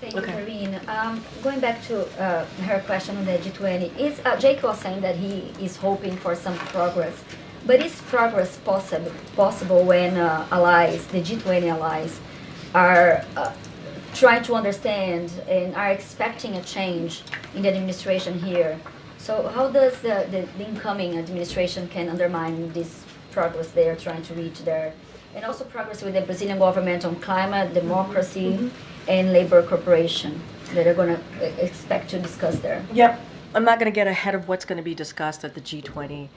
Thank you, Okay. Karine. Going back to her question on the G20, Jake was saying that he is hoping for some progress, but is progress possible when allies, the G20 allies, are trying to understand and are expecting a change in the administration here? So how does the incoming administration can undermine this progress they are trying to reach there? And also progress with the Brazilian government on climate, democracy, and labor cooperation that are going to expect to discuss there. Yep. I'm not going to get ahead of what's going to be discussed at the G20,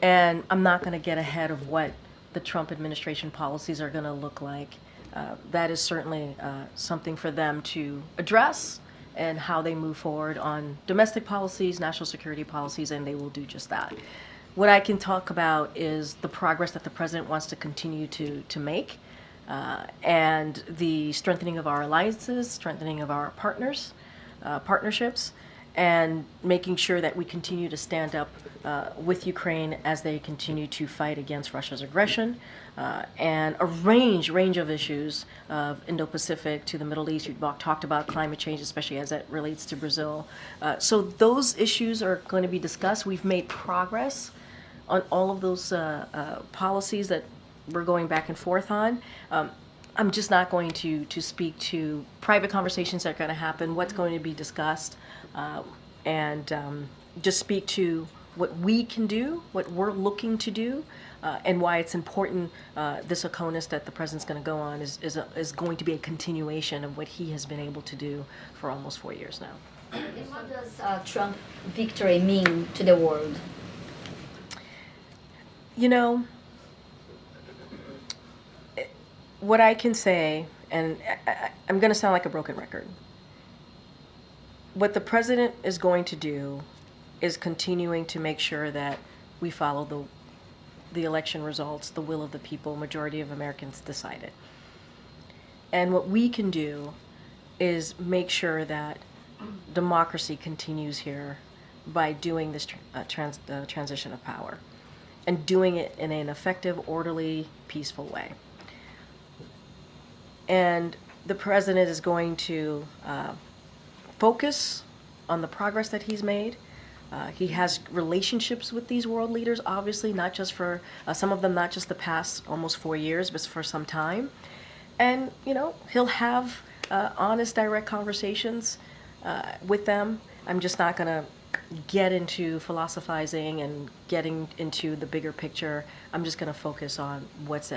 and I'm not going to get ahead of what the Trump administration policies are going to look like. That is certainly something for them to address and how they move forward on domestic policies, national security policies, and they will do just that. What I can talk about is the progress that the president wants to continue to make, and the strengthening of our alliances, strengthening of our partnerships, and making sure that we continue to stand up with Ukraine as they continue to fight against Russia's aggression, and a range of issues of Indo-Pacific to the Middle East. You talked about climate change, especially as it relates to Brazil. So those issues are going to be discussed. We've made progress on all of those policies that we're going back and forth on. I'm just not going to speak to private conversations that are going to happen, what's going to be discussed, and just speak to what we can do, what we're looking to do, and why it's important. This ACONUS that the president's going to go on is going to be a continuation of what he has been able to do for almost 4 years now. And what does Trump victory mean to the world? You know, what I can say, and I'm going to sound like a broken record, what the president is going to do is continuing to make sure that we follow the election results, the will of the people, majority of Americans decided. And what we can do is make sure that democracy continues here by doing this transition of power, and doing it in an effective, orderly, peaceful way. And the president is going to focus on the progress that he's made. He has relationships with these world leaders, obviously, not just for some of them, not just the past almost 4 years, but for some time. And, you know, he'll have honest, direct conversations with them. I'm just not going to get into philosophizing and getting into the bigger picture. I'm just going to focus on what's ahead.